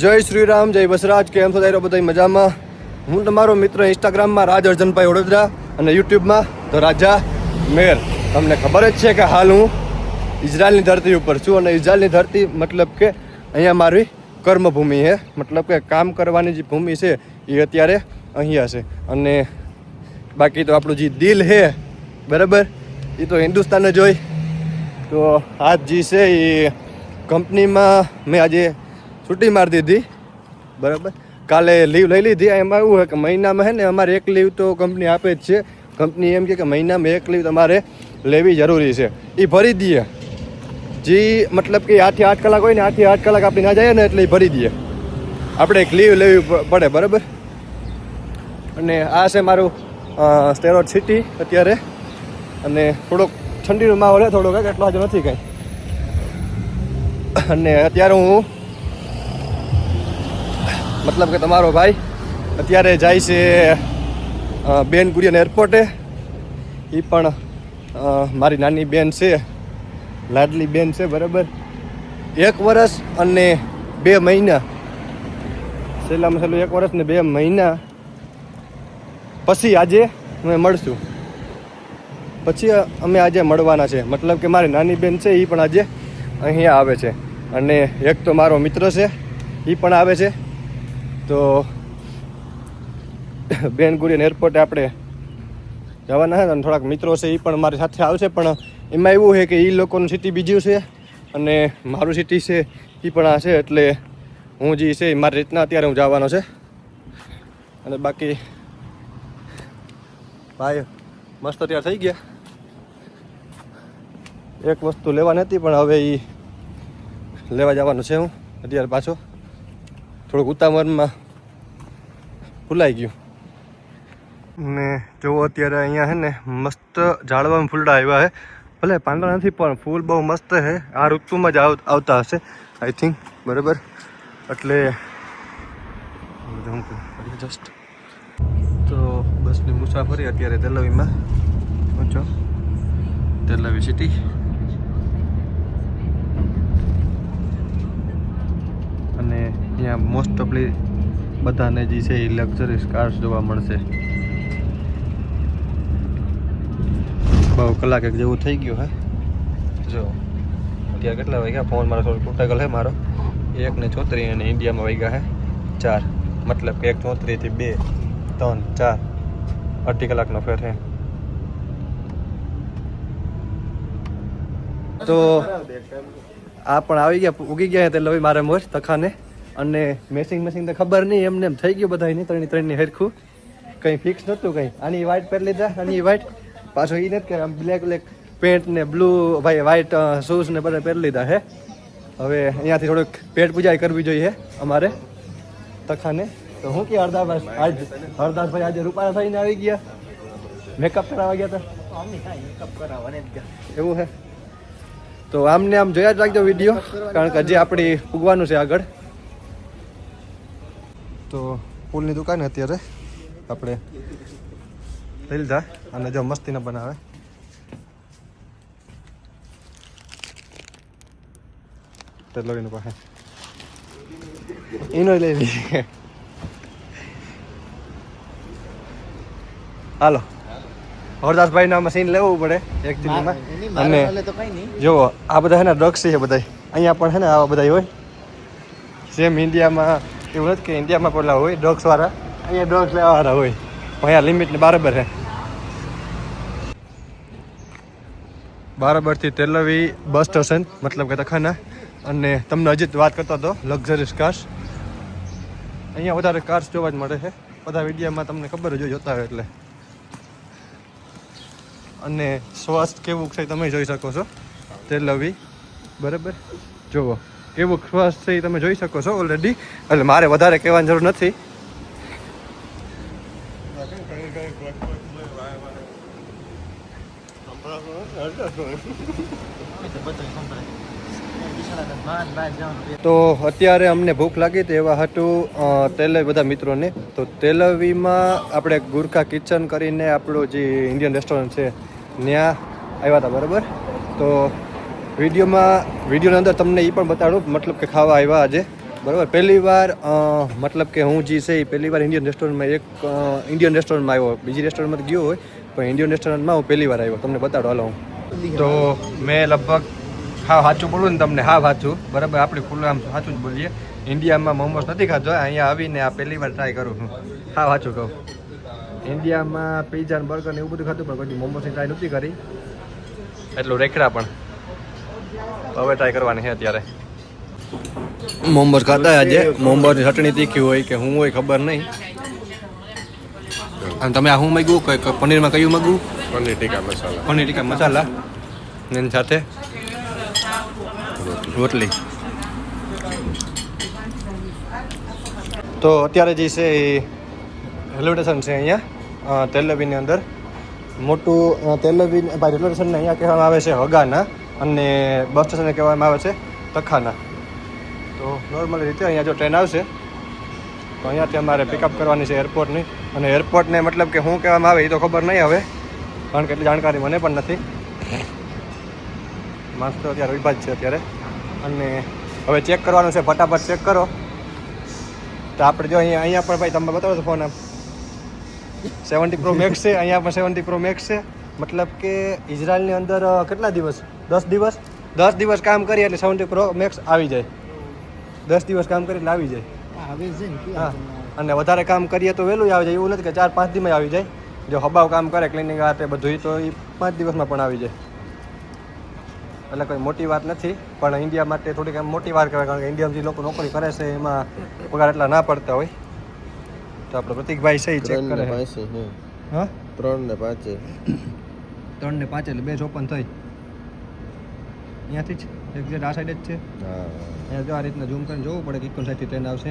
જય શ્રી રામ, જય બસરાજ. કેમ છો તારો બધા મજામાં? હું તમારો મિત્ર ઇન્સ્ટાગ્રામમાં રાજ અર્જનભાઈ વડોદરા અને યુટ્યુબમાં તો રાજા મેર. તમને ખબર જ છે કે હાલ હું ઇઝરાયલની ધરતી ઉપર છું અને ઇઝરાયલની ધરતી મતલબ કે અહીંયા મારી કર્મભૂમિ છે, મતલબ કે કામ કરવાની જે ભૂમિ છે એ અત્યારે અહીંયા છે. અને બાકી તો આપણું જે દિલ છે બરાબર એ તો હિન્દુસ્તાન જ હોય. તો આજ જે છે એ કંપનીમાં મેં આજે છૂટી મારી દીધી બરાબર. કાલે લીવ લઈ લીધી. એમાં એવું હોય કે મહિનામાં છે ને અમારે એક લીવ તો કંપની આપે જ છે. કંપની એમ કે મહિનામાં એક લીવ તમારે લેવી જરૂરી છે, એ ભરી દઈએ. જે મતલબ કે 8 થી 8 કલાક હોય ને 8 થી 8 કલાક આપણે ના જાય ને એટલે એ ભરી દઈએ. આપણે એક લીવ લેવી પડે બરાબર. અને આ છે મારું સ્ટેરોડ સિટી અત્યારે. અને થોડોક ઠંડીનો માહોલ છે, થોડોક એટલો જ નથી કાંઈ. અને અત્યારે હું મતલબ કે તમારો ભાઈ અત્યારે જાય છે બેન ગુરિયન એરપોર્ટે. એ પણ મારી નાની બેન છે, લાડલી બેન છે બરાબર. 1 વર્ષ અને 2 મહિના, છેલ્લામાં છેલ્લું 1 વર્ષ ને 2 મહિના પછી આજે અમે મળશું. પછી અમે આજે મળવાના છે. મતલબ કે મારી નાની બેન છે એ પણ આજે અહીંયા આવે છે. અને એક તો મારો મિત્ર છે એ પણ આવે છે. તો બેન ગુરિયન એરપોર્ટે આપણે જવાના છે અને થોડાક મિત્રો છે એ પણ મારી સાથે આવશે. પણ એમાં એવું છે કે એ લોકોનું સિટી બીજું છે અને મારું સિટી છે એ પણ આ છે. એટલે હું જે છે મારી રીતના અત્યારે હું જવાનો છે. અને બાકી ભાઈ મસ્ત તૈયાર થઈ ગયા. એક વસ્તુ લેવાની હતી પણ હવે એ લેવા જવાનું છે. હું અત્યારે પાછો થોડુંક ઉતાવળમાં ભૂલાઈ ગયું. ને જો અત્યારે અહીંયા છે ને મસ્ત ઝાડવામાં ફૂલડા આવ્યા છે. ભલે પાંદડા નથી પણ ફૂલ બહુ મસ્ત છે. આ ઋતુમાં જ આવતા હશે આઈ થિંક બરાબર. એટલે જસ્ટ તો બસની મુસાફરી અત્યારે તેલવીમાં પહોંચો. તેલવી સિટી. અને અહીંયા મોસ્ટ ઓફલી બધાને જે છે એ લક્ઝરીસ કાર્સ જોવા મળશે. બહુ કલાક એક જેવું થઈ ગયું હે. જો અત્યારે કેટલા વાગ્યા? ફોન મારો થોડો તૂટેલો છે મારો. 1:34 અને ઇન્ડિયામાં વાગ્યા છે 4. મતલબ કે 1:34 થી 2, 3, 4 અડધી કલાકનો ફેર છે. તો આ પણ આવી ગયા, ઉગી ગયા તે લવી મારે મોજ તખાને. અને મેસિંગ તો ખબર નહીં, એમને એમ થઈ ગયું બધા ની ત્રણની હરખું. કંઈ ફિક્સ નહોતું કંઈ. આની વ્હાઈટ પહેરી લીધા, આની વ્હાઈટ પાછો એ નથી કે આમ બ્લેક પેન્ટ ને બ્લુ ભાઈ વ્હાઈટ શૂઝ ને બધા પહેરી લીધા હે. હવે અહીંયાથી થોડુંક પેટ પૂજા કરવી જોઈએ અમારે તખાને. તો હું કે હરદાસભાઈ આજે રૂપાળા થઈને આવી ગયા, મેકઅપ કરાવવા ગયા હતા એવું હે. તો આમને આમ જોયા જ રાખજો વિડીયો, કારણ કે હજી આપણી પૂગવાનું છે આગળ. તો ફૂલની દુકાન અત્યારે આપણે લઈ લીધા. અને જો મસ્તી ન બનાવે તો લઈને પાસે એનો લઈ લઈએ. હાલો હરદાસભાઈ ના મશીન લેવું પડે એકચ્યુઅલીમાં. અને જુઓ આ બધા છે ને ડ્રગ્સ છે બધા અહીંયા પણ છે ને આવા બધા હોય. સેમ ઇન્ડિયામાં એવું નથી કે ઇન્ડિયામાં પેલા હોય ડ્રગ્સવાળા, અહીંયા ડ્રગ્સ લેવાવાળા હોય. પણ અહીંયા લિમિટને બરાબર છે. બરાબરથી તેલવી બસ સ્ટેશન મતલબ કે તખાના. અને તમને હજી વાત કરતો હતો લક્ઝરીસ કાર્સ. અહીંયા વધારે કાર્સ જોવા જ મળે છે બધા વિડીયોમાં, તમને ખબર જ જોતા હોય એટલે. અને સ્વાસ્થ્ય કેવું છે તમે જોઈ શકો છો તેલવી બરાબર. જુઓ કેવું સ્વાસ્થ્ય છે તમે જોઈ શકો છો ઓલરેડી. એટલે મારે વધારે કહેવાની જરૂર નથી. તો અત્યારે અમને ભૂખ લાગી તો એવા હતું તેલવી બધા મિત્રોને. તો તેલવીમાં આપણે ગુરખા કિચન કરીને આપણું જે ઇન્ડિયન રેસ્ટોરન્ટ છે ત્યાં આવ્યા હતા બરાબર. તો વિડીયોની અંદર તમને એ પણ બતાડું, મતલબ કે ખાવા આવ્યા આજે બરાબર પહેલી વાર મતલબ કે હું જે છે એ પહેલી વાર ઇન્ડિયન રેસ્ટોરન્ટમાં ઇન્ડિયન રેસ્ટોરન્ટમાં આવ્યો. બીજી રેસ્ટોરન્ટમાં ગયો હોય પણ ઇન્ડિયન રેસ્ટોરન્ટમાં હું પહેલી વાર આવ્યો. તમને બતાડો હાલો હું. તો મેં લગભગ સાચું બોલું ને તમને સાચું બરાબર આપણે ખુલ્લું આમ સાચું જ બોલીએ. ઇન્ડિયામાં મોમોસ નથી ખાધો, અહીંયા આવીને આ પહેલી વાર ટ્રાય કરું છું. સાચું કહું, ઇન્ડિયામાં પીઝા ને બર્ગર ને એવું બધું ખાધું પણ કોઈ મોમોસની ટ્રાય નથી કરી. એટલું રેખડા પણ હવે ટ્રાય કરવાની છે અત્યારે. મોમોસ ખાતા આજે મોમોસની ચટણી તીખી હોય કે હું હોય ખબર નહીં. અને તમે આ હું માગ્યું કે પનીરમાં કયું માગવું? પનીર ટીકા મસાલા. પનીર ટીકા મસાલા એની સાથે રોટલી. તો અત્યારે જે છે એ રેલવે સ્ટેશન છે અહીંયા તેલ અવીવની અંદર. મોટું તેલ અવીવ રેલવે સ્ટેશનને અહીંયા કહેવામાં આવે છે હગાના અને બસ સ્ટેશનને કહેવામાં આવે છે તખાના. તો નોર્મલી રીતે અહીંયા જો ટ્રેન આવશે તો અહીંયાથી અમારે પિકઅપ કરવાની છે એરપોર્ટની. અને એરપોર્ટને મતલબ કે શું કહેવામાં આવે એ તો ખબર નહીં હવે, કારણ કે એટલી જાણકારી મને પણ નથી. માણસ તો અત્યારે વિભાજ છે અત્યારે. અને હવે ચેક કરવાનું છે, ફટાફટ ચેક કરો. તો આપણે જો અહીંયા પણ ભાઈ તમે બતાવો છો ફોન આમ 70 Pro Max છે. અહીંયા પણ 70 Pro Max છે. મતલબ કે ઇઝરાયલની અંદર કેટલા દિવસ? 10 દિવસ કામ કરીએ એટલે 70 Pro Max આવી જાય. 10 દિવસ કામ કરીએ એટલે આવી જાય. હા, અને વધારે કામ કરીએ તો વહેલું આવી જાય. એવું નથી કે 4-5 દિવસમાં આવી જાય. જો હબાવ કામ કરે ક્લિનિંગ આ તે બધું તો એ 5 દિવસમાં પણ આવી જાય. એટલે કોઈ મોટી વાત નથી, પણ ઇન્ડિયા માટે થોડીક એમ મોટી વાત કહેવાય, કારણ કે ઇન્ડિયામાં જે લોકો નોકરી કરે છે એમાં પગાર એટલા ના પડતા હોય. તો આપણે પ્રતિકભાઈ છે એ ચેક કરે. હા 3 ને 5 એટલે 2 ચોપન થઈ. અહીંયાથી જ એક્ઝેક્ટ આ સાઈડ જ છે. અહીંયા જો આ રીતના ઝૂમ કરીને જોવું પડે કે ઇકોન સાઈડથી ટ્રેન આવશે.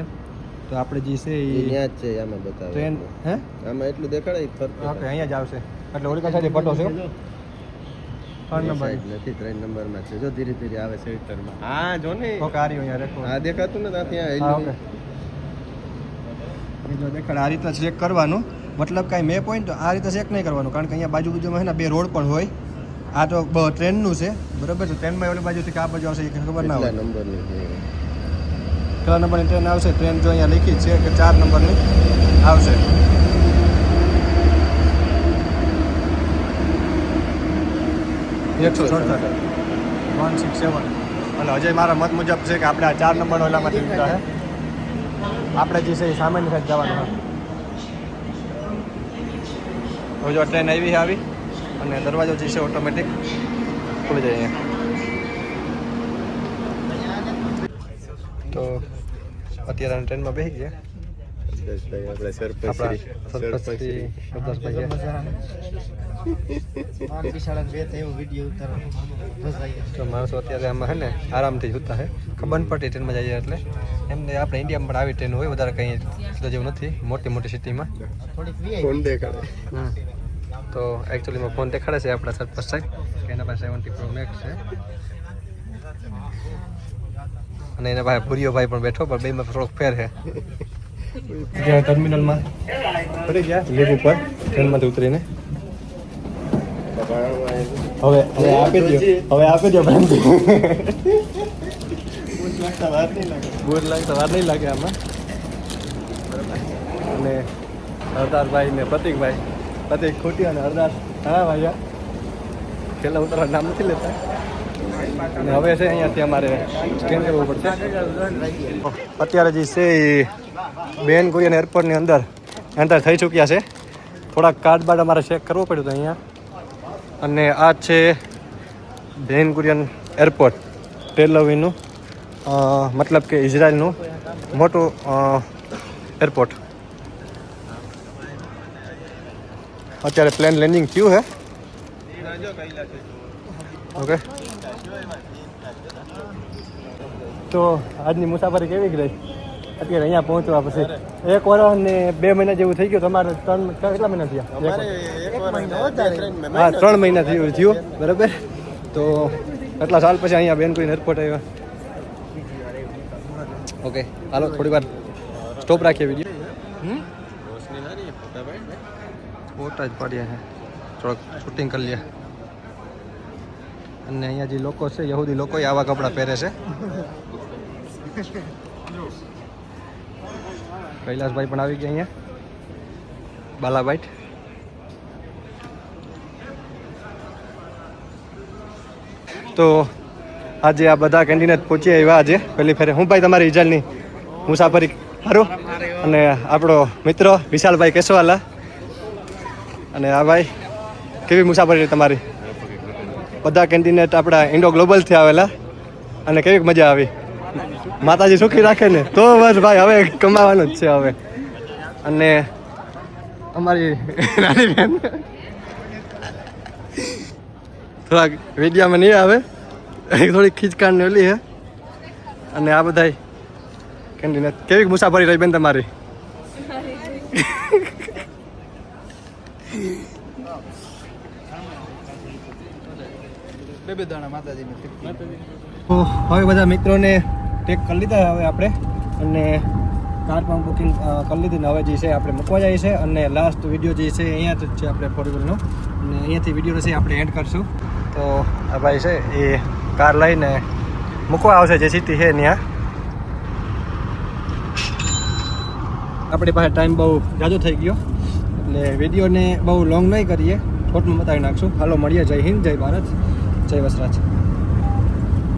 તો આપણે જે છે એ ત્યાં જ છે, આમાં બતાવે ટ્રેન. હે આમાં એટલું દેખાડે ઓકે, અહીંયા જ આવશે. એટલે ઓલી સાઈડે પટો છે 3 નંબર નથી, 3 નંબરમાં છે. જો ધીરે ધીરે આવે સેન્ટરમાં. હા જો ને ઓકે, આ રહ્યું અહીંયા રેખો. આ દેખાતું ને ત્યાં ઓકે, જો દેખાડ આ રીતના ચેક કરવાનું. મતલબ કાંઈ મેપ હોય ને તો આ રીતે ચેક નહીં કરવાનું, કારણ કે અહીંયા બાજુમાં છે ને 2 રોડ પણ હોય. આ તો ટ્રેનનું છે બરાબર. તો ટ્રેનમાં ઓલી બાજુથી કે આ બાજુ આવશે એ ખબર ના હોય. નંબરની કેટલા નંબરની ટ્રેન આવશે? ટ્રેન જો અહીંયા લખી છે કે 4 નંબરની આવશે. એકસો 167. અને અજય મારા મત મુજબ છે કે આપણે આ 4 નંબરનો ઓલામાંથી લીધા છે. આપણે જે છે એ સામેની સાઈડ જવાનું હોય. હવે જો ટ્રેન આવી અને દરવાજો જે છે ઓટોમેટિક ખુલી જાય અહીંયા. તો અત્યારે ટ્રેનમાં બેસી ગયા. આપણે સરપંચ માણસો અત્યારે આમાં છે ને આરામથી જૂતા છે. ખબર ન પડતી ટ્રેનમાં જઈએ એટલે. એમને આપણે ઇન્ડિયામાં પણ આવી ટ્રેન હોય, વધારે કંઈ જેવું નથી મોટી સિટીમાં. ફોન દેખાડે. તો એકચ્યુઅલીમાં ફોન દેખાડે છે આપણા સરપંચ સાહેબ કે એના પાસે 70 Pro Max છે. અને એના પાસે ભૂરિયો ભાઈ પણ બેઠો, પણ બેમાં થોડોક ફેર છે. ટર્મિનલમાં ફરી ગયા લીપ ઉપર ટ્રેનમાંથી ઉતરીને. હવે આપી દો પ્રેમથી. બુર લાગતા વાર નહીં લાગે આમાં. અને હરદાસભાઈ ને પ્રતિક ખોટી અને હરદાસ હા ભાઈ છેલ્લા ઉતરવા નામ નથી લેતા. અને હવે છે અહીંયાથી અમારે ટ્રેન કરવું પડશે. અત્યારે જે છે એ બેન ગુરિયન એરપોર્ટની અંદર એન્ટર થઈ ચૂક્યા છે. થોડાક કાર્ડ બાર્ડ અમારે ચેક કરવું પડ્યું હતું અહીંયા. અને આ છે બેન ગુરિયન એરપોર્ટ ટેલ અવીવનું, મતલબ કે ઇઝરાયલનું મોટું એરપોર્ટ. અત્યારે પ્લેન લેન્ડિંગ થયું છે. ઓકે, તો આજની મુસાફરી કેવી રહી? અત્યારે અહીંયા પહોંચવા પછી 1 વર્ષ ને 2 મહિના જેવું થઈ ગયું. તમારે કેટલા મહિના થયા? હા 3 મહિના થયું બરાબર. તો એટલા સાલ પછી અહીંયા બેનકુઈન એરપોર્ટ આવ્યા. ઓકે, હાલો થોડી વાર સ્ટોપ રાખીએ વિડીયો. ફોટા જ પાડ્યા છે, થોડોક શૂટિંગ કરી લે. અને અહીંયા જે લોકો છે યહૂદી લોકો આવા કપડાં પહેરે છે. કૈલાસભાઈ પણ આવી ગયા અહીંયા બાલાબાઈટ. તો આજે આ બધા કેન્ડિડેટ પહોંચી આવ્યા આજે પહેલી ફેરે. હું ભાઈ તમારી ઇજાલની મુસાફરી સારું? અને આપણો મિત્ર વિશાલભાઈ કેશવાલા. અને આ ભાઈ કેવી મુસાફરી તમારી? બધા કેન્ડિડેટ આપણા ઇન્ડો ગ્લોબલથી આવેલા. અને કેવી મજા આવી? માતાજી સુખી રાખે ને તો બસ ભાઈ, હવે કમાવાનું જ છે હવે. અને અમારી નાની બેન થોડાક વિડીયામાં નહીં આવે, થોડીક ખીચકાણ ને ઓલી હે. અને આ બધા કેન્ડિડેટ કેવી મુસાફરી રહી બેન તમારી? બે દાણા માતાજી તો હવે બધા મિત્રોને ટેક કરી લીધા હવે આપણે, અને કાર પણ બુકિંગ કરી લીધી ને હવે જે છે આપણે મૂકવા જાય છે. અને લાસ્ટ વિડીયો જે છે અહીંયા જ છે આપણે 4 વ્હીલરનો, અને અહીંયાથી વિડીયો છે આપણે એન્ડ કરશું. તો આ ભાઈ છે એ કાર લઈને મૂકવા આવશે જે સિટી છે ત્યાં. આપણી પાસે ટાઈમ બહુ જાજો થઈ ગયો એટલે વિડીયોને બહુ લોંગ નહીં કરીએ, શોર્ટમાં બતાવી નાખશું. હાલો મળીએ. જય હિન્દ, જય ભારત, જય વસરાજ.